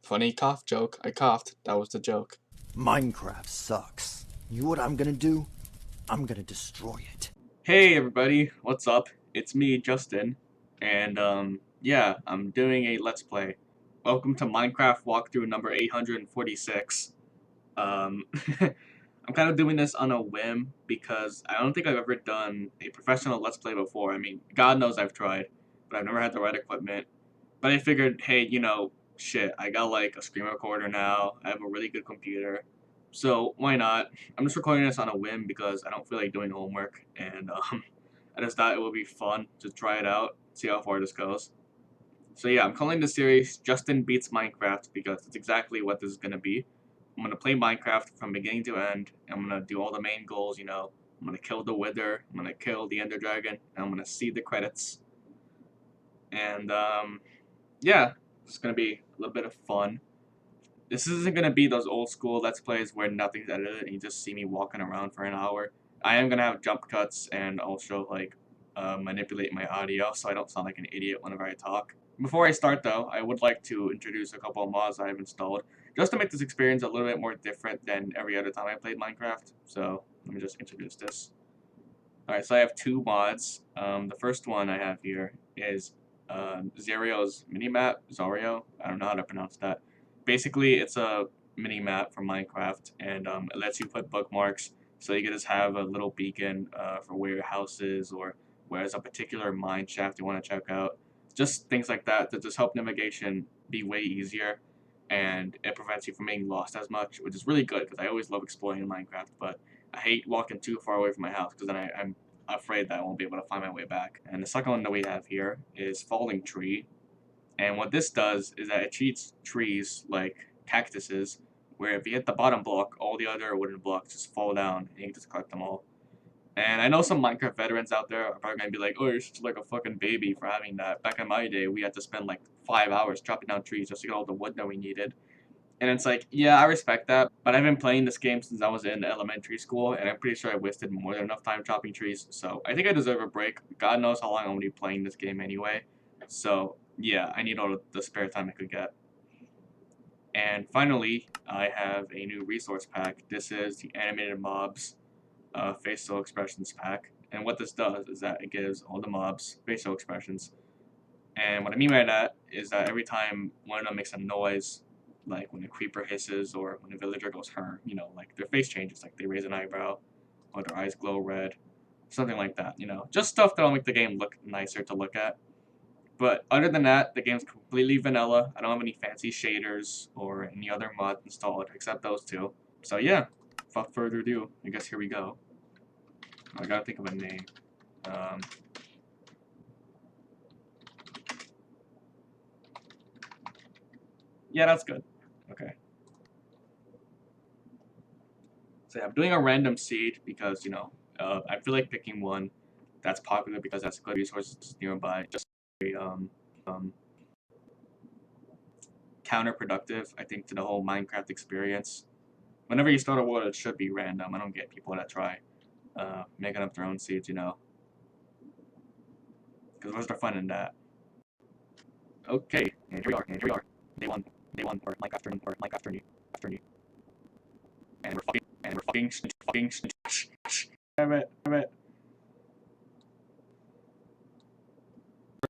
Funny cough joke. I coughed. That was the joke. Minecraft sucks. You know what I'm gonna do? I'm gonna destroy it. Hey everybody, what's up? It's me, Justin, and yeah, I'm doing a Let's Play. Welcome to Minecraft walkthrough number 846. I'm kind of doing this on a whim because I don't think I've ever done a professional Let's Play before. I mean, God knows I've tried, but I've never had the right equipment. But I figured, hey, you know, shit, I got like a screen recorder now, I have a really good computer, so why not? I'm just recording this on a whim because I don't feel like doing homework, and I just thought it would be fun to try it out, see how far this goes. So yeah, I'm calling the series Justin Beats Minecraft because it's exactly what this is going to be. I'm going to play Minecraft from beginning to end, and I'm going to do all the main goals, you know. I'm going to kill the Wither, I'm going to kill the Ender Dragon, and I'm going to see the credits. And yeah, it's going to be a little bit of fun. This isn't going to be those old school Let's Plays where nothing's edited and you just see me walking around for an hour. I am going to have jump cuts and also like manipulate my audio so I don't sound like an idiot whenever I talk. Before I start though, I would like to introduce a couple of mods I've installed just to make this experience a little bit more different than every other time I played Minecraft. So let me just introduce this. Alright, so I have two mods. The first one I have here is Zario's minimap. Zario? I don't know how to pronounce that. Basically, it's a mini-map from Minecraft, and it lets you put bookmarks, so you can just have a little beacon for where your house is, or where there's a particular mine shaft you want to check out. Just things like that that just help navigation be way easier, and it prevents you from being lost as much, which is really good, because I always love exploring in Minecraft, but I hate walking too far away from my house, because then I'm afraid that I won't be able to find my way back. And the second one that we have here is Falling Tree. And what this does is that it treats trees like cactuses, where if you hit the bottom block, all the other wooden blocks just fall down, and you can just collect them all. And I know some Minecraft veterans out there are probably going to be like, oh, you're such like a fucking baby for having that. Back in my day, we had to spend like 5 hours chopping down trees just to get all the wood that we needed. And it's like, yeah, I respect that, but I've been playing this game since I was in elementary school, and I'm pretty sure I wasted more than enough time chopping trees, so I think I deserve a break. God knows how long I'm going to be playing this game anyway. So yeah, I need all the spare time I could get. And finally, I have a new resource pack. This is the Animated Mobs Facial Expressions pack. And what this does is that it gives all the mobs facial expressions. And what I mean by that is that every time one of them makes a noise, like when a creeper hisses or when a villager goes her, you know, like their face changes, like they raise an eyebrow or their eyes glow red, something like that, you know. Just stuff that'll make the game look nicer to look at. But other than that, the game's completely vanilla. I don't have any fancy shaders or any other mods installed except those two. So yeah, without further ado, I guess here we go. I gotta think of a name. Yeah, that's good. Okay. So yeah, I'm doing a random seed because, you know, I feel like picking one that's popular because that's good resources nearby. Just very, counterproductive, I think, to the whole Minecraft experience. Whenever you start a world, it should be random. I don't get people that try making up their own seeds, you know. Because what's the fun in that? Okay, and here we are. Day one, or Minecraft journey. And we're fucking, damn it. We're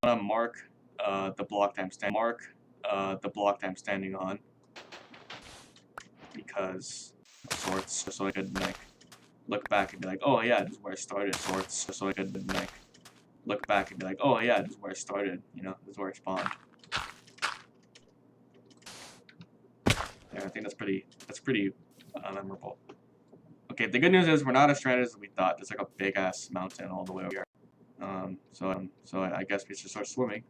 gonna mark the block that I'm standing on, because of sorts, just so I could like look back and be like, oh yeah, this is where I started, sorts, just so I could like look back and be like, oh yeah, this is where I started, you know, this is where I spawned. Yeah, I think that's pretty memorable. Okay, the good news is we're not as stranded as we thought. There's like a big ass mountain all the way over here. So I guess we should start swimming.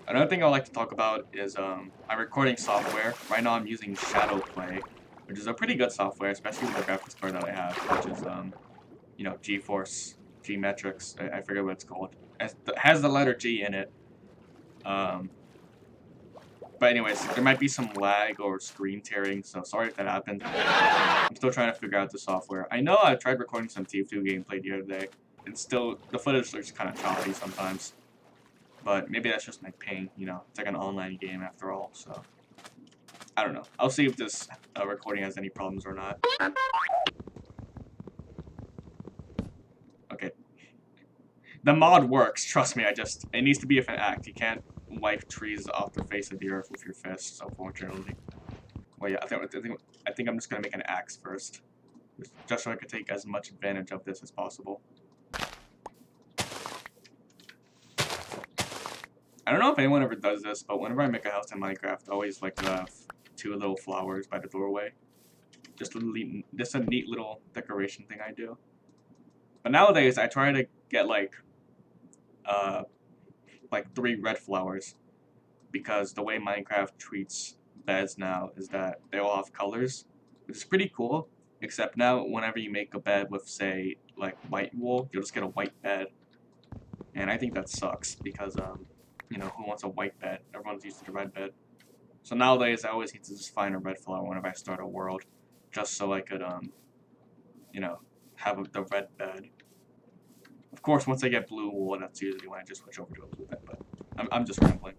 Another thing I'd like to talk about is my recording software. Right now I'm using Shadowplay, which is a pretty good software, especially with the graphics card that I have, which is you know, GeForce, G-Metrix, I forget what it's called. It has the letter G in it. But anyways, there might be some lag or screen tearing, so sorry if that happened. I'm still trying to figure out the software. I know I tried recording some TF2 gameplay the other day, it's still, the footage looks kind of choppy sometimes. But maybe that's just my ping, you know. It's like an online game after all, so. I don't know. I'll see if this recording has any problems or not. Okay. The mod works, trust me, it needs to be with an axe. You can't wipe trees off the face of the earth with your fists, unfortunately. Well, yeah, I think I'm just gonna make an axe first. Just so I can take as much advantage of this as possible. I don't know if anyone ever does this, but whenever I make a house in Minecraft, I always like to have 2 little flowers by the doorway. Just a neat little decoration thing I do. But nowadays, I try to get like 3 red flowers, because the way Minecraft treats beds now is that they all have colors, which is pretty cool. Except now, whenever you make a bed with, say, like white wool, you'll just get a white bed, and I think that sucks because you know, who wants a white bed? Everyone's used to the red bed. So nowadays, I always need to just find a red flower whenever I start a world, just so I could you know, have the red bed. Of course, once I get blue wool, that's usually when I just switch over to a blue bed, but I'm just rambling.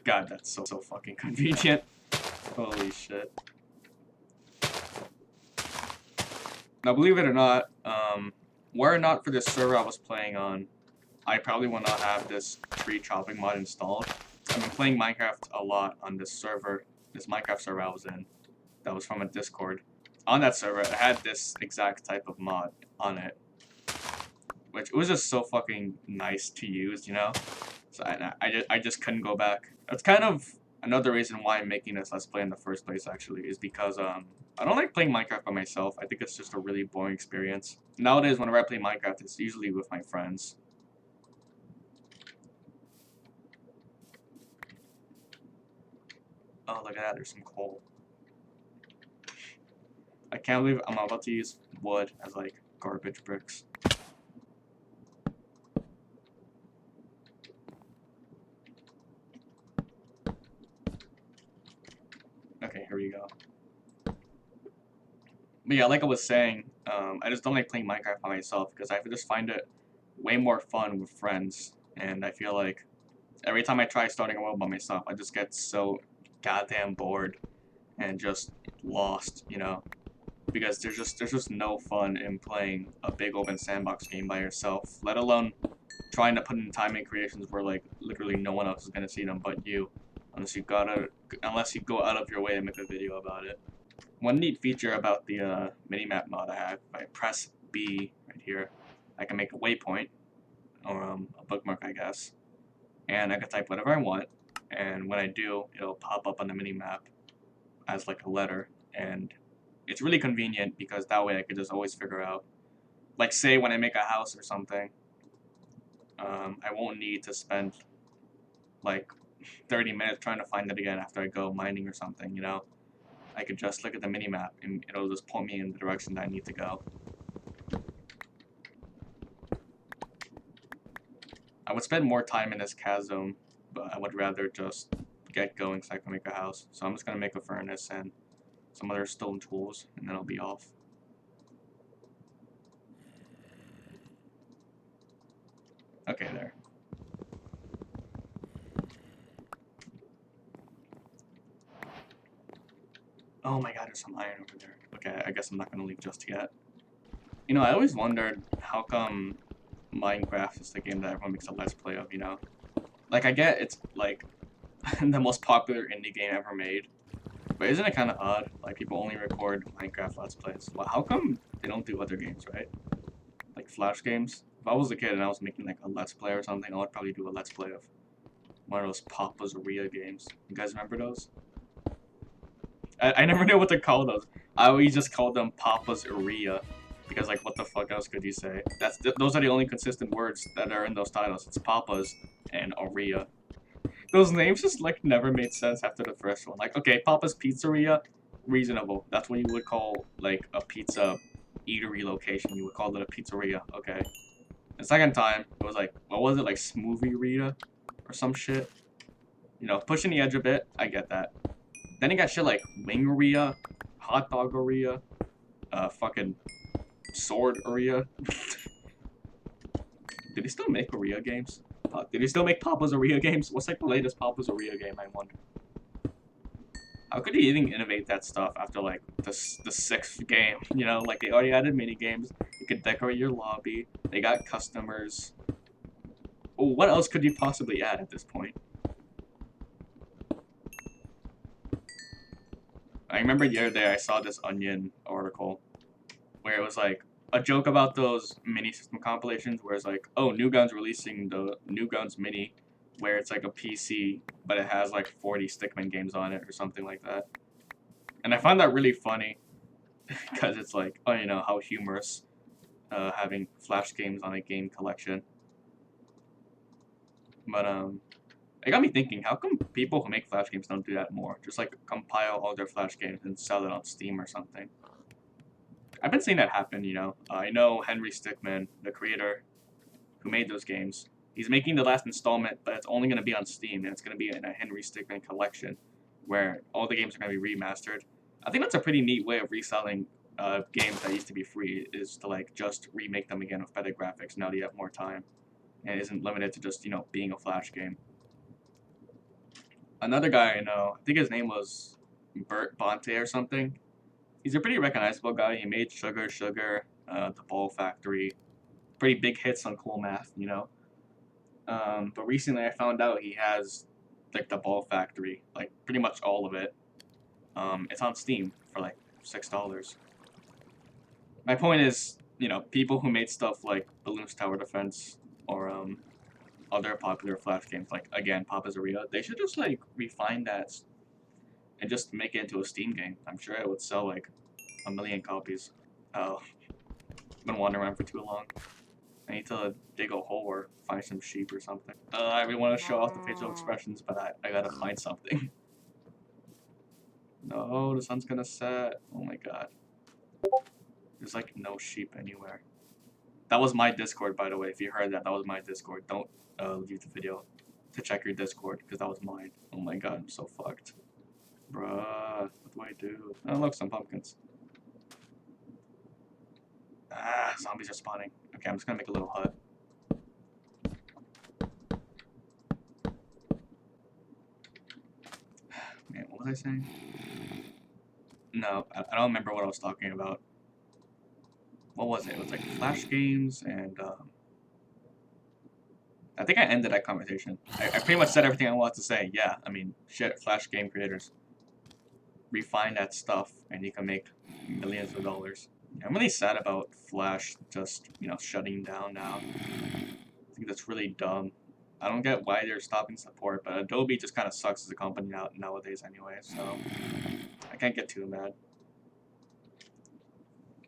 God, that's so fucking convenient. Holy shit. Now, believe it or not, were it not for this server I was playing on, I probably would not have this tree chopping mod installed. I've been playing Minecraft a lot on this server, this Minecraft server I was in, that was from a Discord. On that server, it had this exact type of mod on it, which was just so fucking nice to use, you know? So I just couldn't go back. That's kind of another reason why I'm making this Let's Play in the first place, actually, is because, I don't like playing Minecraft by myself. I think it's just a really boring experience. Nowadays, whenever I play Minecraft, it's usually with my friends. Oh, look at that, there's some coal. I can't believe I'm about to use wood as, like, garbage bricks. Okay, here we go. But yeah, like I was saying, I just don't like playing Minecraft by myself because I just find it way more fun with friends. And I feel like every time I try starting a world by myself, I just get so goddamn bored and just lost, you know? Because there's just no fun in playing a big open sandbox game by yourself, let alone trying to put in timing creations where like literally no one else is gonna see them but you, unless you go out of your way to make a video about it. One neat feature about the minimap mod I have, if I press B right here, I can make a waypoint, or a bookmark, I guess, and I can type whatever I want, and when I do, it'll pop up on the minimap as like a letter, and it's really convenient because that way I could just always figure out, like say when I make a house or something, I won't need to spend like 30 minutes trying to find it again after I go mining or something, you know? I could just look at the minimap and it'll just point me in the direction that I need to go. I would spend more time in this chasm, but I would rather just get going so I can make a house. So I'm just gonna make a furnace and some other stone tools, and then I'll be off. Okay, there. Oh my god, there's some iron over there. Okay, I guess I'm not gonna leave just yet. You know, I always wondered how come Minecraft is the game that everyone makes a Let's Play of, you know? Like, I get it's, like, the most popular indie game ever made. But isn't it kind of odd? Like, people only record Minecraft Let's Plays. Well, how come they don't do other games, right? Like, Flash games? If I was a kid and I was making, like, a Let's Play or something, I would probably do a Let's Play of one of those Papa's Ria games. You guys remember those? I never knew what to call those. I always just called them Papa's Ria. Because, like, what the fuck else could you say? Those are the only consistent words that are in those titles. It's Papa's and Aria. Those names just, like, never made sense after the first one. Like, okay, Papa's Pizzeria, reasonable. That's what you would call, like, a pizza eatery location. You would call it a pizzeria, okay. The second time, it was like, what was it, like, Smoothie Rita? Or some shit? You know, pushing the edge a bit, I get that. Then you got shit like Wingeria, Hot Dogeria, fucking Sword Area. Did he still make Area games? Did he still make Papa's Area games? What's like the latest Papa's Area game, I wonder? How could he even innovate that stuff after like the 6th game? You know, like they already added mini games. You could decorate your lobby. They got customers. Oh, what else could you possibly add at this point? I remember the other day I saw this Onion article where it was like a joke about those mini system compilations where it's like, oh, New Gun's releasing the New Guns mini where it's like a PC but it has like 40 Stickman games on it or something like that. And I find that really funny because it's like, oh, you know, how humorous having Flash games on a game collection. But it got me thinking, how come people who make Flash games don't do that more? Just like compile all their Flash games and sell it on Steam or something. I've been seeing that happen, you know. I know Henry Stickmin, the creator who made those games, he's making the last installment, but it's only going to be on Steam, and it's going to be in a Henry Stickmin collection, where all the games are going to be remastered. I think that's a pretty neat way of reselling games that used to be free, is to like just remake them again with better graphics now that you have more time, and it isn't limited to just, you know, being a Flash game. Another guy I know, I think his name was Bert Bonte or something. He's a pretty recognizable guy. He made Sugar, The Ball Factory, pretty big hits on Cool Math, you know. But recently I found out he has like The Ball Factory, like pretty much all of it. It's on Steam for like $6. My point is, you know, people who made stuff like Balloons Tower Defense or other popular Flash games, like again Papa's Area, they should just like refine that and just make it into a Steam game. I'm sure it would sell like 1 million copies. Oh, I've been wandering around for too long. I need to dig a hole or find some sheep or something. I really want to show off the facial expressions, but I gotta find something. No, the sun's gonna set. Oh my god. There's like no sheep anywhere. That was my Discord, by the way. If you heard that, that was my Discord. Don't leave the video to check your Discord, because that was mine. Oh my god, I'm so fucked. Bruh, what do I do? Oh, look, some pumpkins. Ah, zombies are spawning. Okay, I'm just gonna make a little hut. Man, what was I saying? No, I don't remember what I was talking about. What was it? It was like Flash games and, I think I ended that conversation. I pretty much said everything I wanted to say. Yeah, I mean, shit, Flash game creators. Refine that stuff and you can make millions of dollars. I'm really sad about Flash just, you know, shutting down now. I think that's really dumb. I don't get why they're stopping support, but Adobe just kind of sucks as a company nowadays anyway, so I can't get too mad.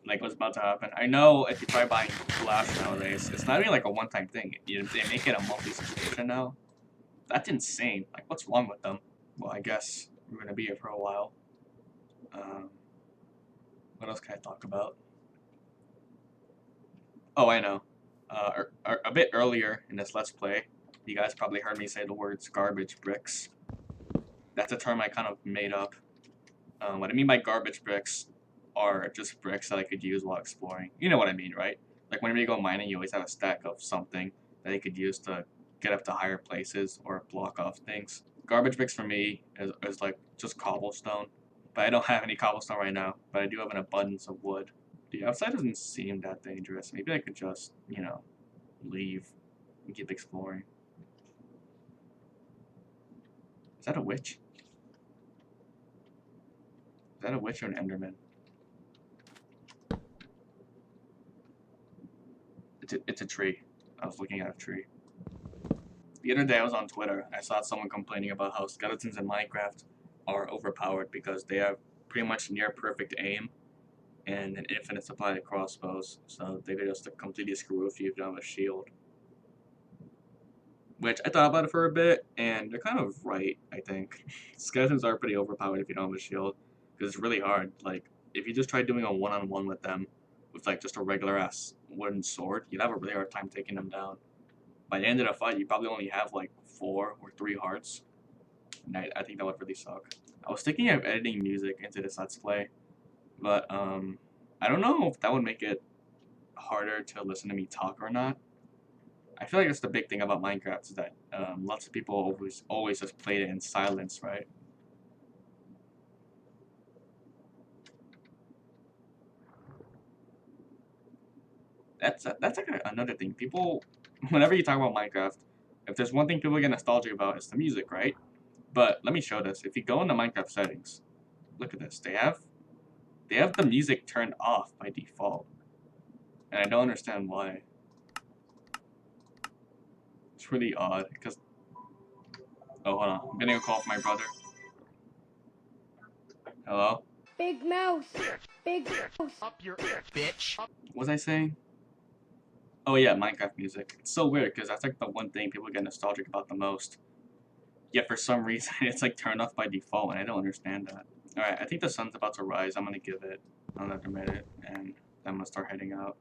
Like what's about to happen. I know if you try buying Flash nowadays, it's not even like a one-time thing. They make it a monthly subscription now. That's insane. Like, what's wrong with them? Well, I guess we're gonna be here for a while. What else can I talk about? Oh, I know. A bit earlier in this Let's Play, you guys probably heard me say the words garbage bricks. That's a term I kind of made up. What I mean by garbage bricks are just bricks that I could use while exploring. You know what I mean, right? Like whenever you go mining, you always have a stack of something that you could use to get up to higher places or block off things. Garbage bricks for me is like just cobblestone. But I don't have any cobblestone right now, but I do have an abundance of wood. The outside doesn't seem that dangerous. Maybe I could just, you know, leave and keep exploring. Is that a witch? Is that a witch or an enderman? It's a tree. I was looking at a tree. The other day I was on Twitter. I saw someone complaining about how skeletons in Minecraft are overpowered because they have pretty much near perfect aim and an infinite supply of crossbows. So they could just completely screw with you if you don't have a shield. Which I thought about it for a bit, and they're kind of right, I think. Skeletons are pretty overpowered if you don't have a shield, because it's really hard. Like, if you just try doing a one-on-one with them, with like just a regular-ass wooden sword, you'd have a really hard time taking them down. By the end of the fight, you probably only have like 4 or 3 hearts, and I think that would really suck. I was thinking of editing music into this Let's Play, but I don't know if that would make it harder to listen to me talk or not. I feel like that's the big thing about Minecraft is that lots of people always just played it in silence, right? That's like another thing. People, whenever you talk about Minecraft, if there's one thing people get nostalgic about, it's the music, right? But let me show this. If you go into Minecraft settings, look at this. They have the music turned off by default, and I don't understand why. It's really odd because. Oh, hold on. I'm getting a call from my brother. Hello. Big mouse. Big mouse. Up your bitch. What was I saying? Oh yeah, Minecraft music. It's so weird because that's like the one thing people get nostalgic about the most. Yet for some reason it's like turned off by default, and I don't understand that. All right, I think the sun's about to rise. I'm gonna give it another minute, and then I'm gonna start heading out.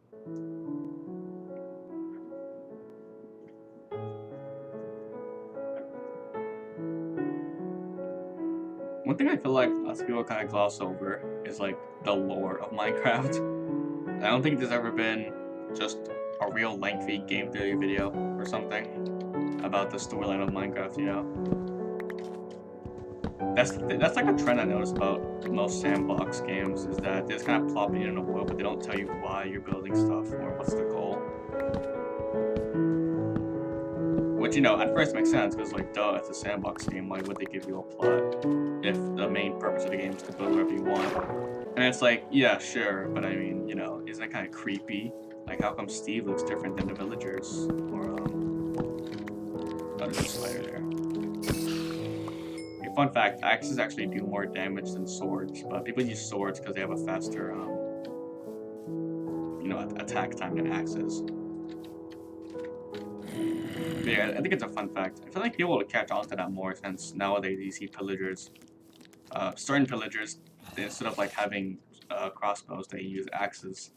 One thing I feel like lots of people kind of gloss over is like the lore of Minecraft. I don't think there's ever been just a real lengthy game theory video or something about the storyline of Minecraft, you know? That's like a trend I noticed about most sandbox games, is that they just kind of plop you in a world, but they don't tell you why you're building stuff or what's the goal. Which, you know, at first makes sense, because like, duh, it's a sandbox game, why would they give you a plot if the main purpose of the game is to build whatever you want? And it's like, yeah, sure, but I mean, you know, isn't that kind of creepy? Like, how come Steve looks different than the villagers? Or, oh, there's a spider there. Okay, fun fact, axes actually do more damage than swords, but people use swords because they have a faster, you know, attack time than axes. But yeah, I think it's a fun fact. I feel like people will catch on to that more since nowadays you see pillagers, certain pillagers, instead of like having crossbows, they use axes.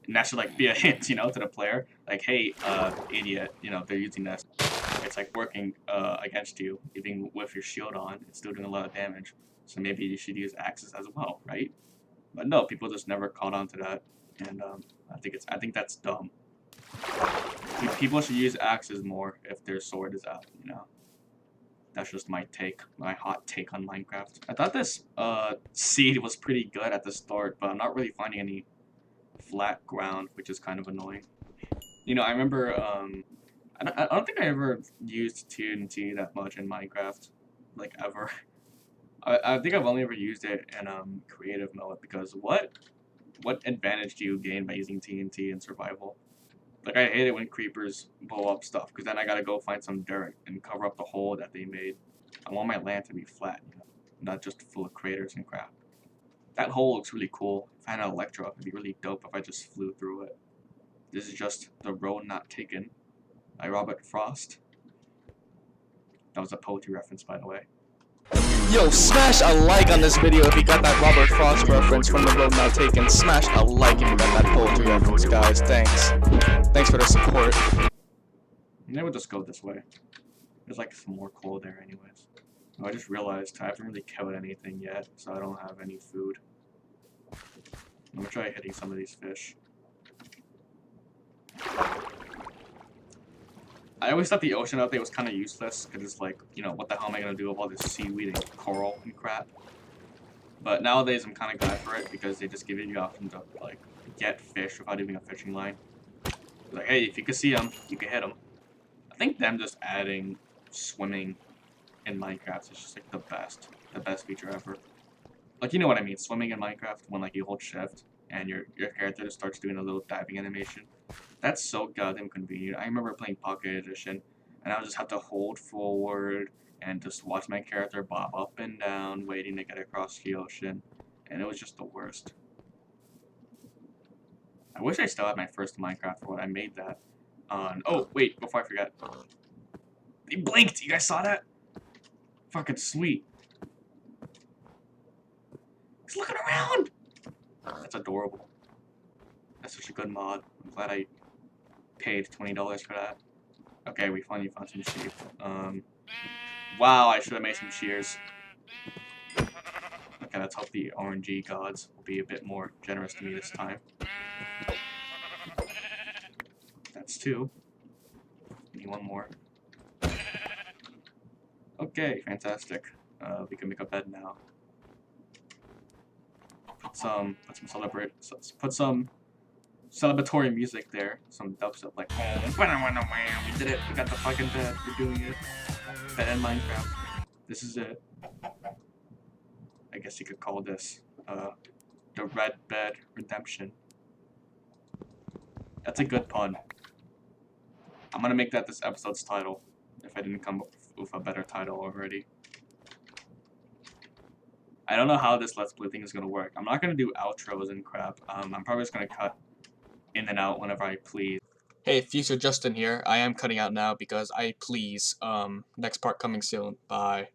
And that should like be a hint, you know, to the player. Like, hey, idiot, you know, they're using this. It's like working against you, even with your shield on. It's still doing a lot of damage. So maybe you should use axes as well, right? But no, people just never caught on to that, and I think that's dumb. People should use axes more if their sword is out, you know. That's just my hot take on Minecraft. I thought this seed was pretty good at the start, but I'm not really finding any flat ground, which is kind of annoying. You know, I remember, I don't think I ever used TNT that much in Minecraft, like ever. I think I've only ever used it in creative mode, because what advantage do you gain by using TNT in survival? Like, I hate it when creepers blow up stuff, because then I gotta go find some dirt and cover up the hole that they made. I want my land to be flat, you know, not just full of craters and crap. That hole looks really cool. If I had an Electro, it'd be really dope if I just flew through it. This is just The Road Not Taken by Robert Frost. That was a poetry reference, by the way. Yo, smash a like on this video if you got that Robert Frost reference from The Road Not Taken. Smash a like if you got that poetry reference, guys. Thanks. Thanks for the support. Maybe we'll just go this way. There's like some more coal there anyways. Oh, I just realized I haven't really killed anything yet, so I don't have any food. I'm gonna try hitting some of these fish. I always thought the ocean update was kind of useless, because it's like, you know, what the hell am I going to do with all this seaweed and coral and crap? But nowadays I'm kind of glad for it, because they just give you the option to, like, get fish without even a fishing line. Like, hey, if you can see them, you can hit them. I think them just adding swimming in Minecraft is just, like, the best feature ever. Like, you know what I mean, swimming in Minecraft, when, like, you hold shift, and your character just starts doing a little diving animation. That's so goddamn convenient. I remember playing Pocket Edition, and I would just have to hold forward and just watch my character bob up and down, waiting to get across the ocean, and it was just the worst. I wish I still had my first Minecraft when I made that on... Oh, wait, before I forget. He blinked! You guys saw that? Fucking sweet. He's looking around! That's adorable. That's such a good mod. I'm glad I paid $20 for that. Okay, we finally found some sheep. Wow, I should have made some shears. Okay, let's hope the RNG gods will be a bit more generous to me this time. That's 2. Need 1 more. Okay, fantastic. We can make a bed now. Put some celebratory music there. Some dubstep like, we did it. We got the fucking bed. We're doing it. Bed in Minecraft. This is it. I guess you could call this the Red Bed Redemption. That's a good pun. I'm gonna make that this episode's title if I didn't come up with a better title already. I don't know how this Let's Play thing is gonna work. I'm not gonna do outros and crap. I'm probably just gonna cut in and out whenever I please. Hey, Future Justin here. I am cutting out now because I please. Next part coming soon. Bye.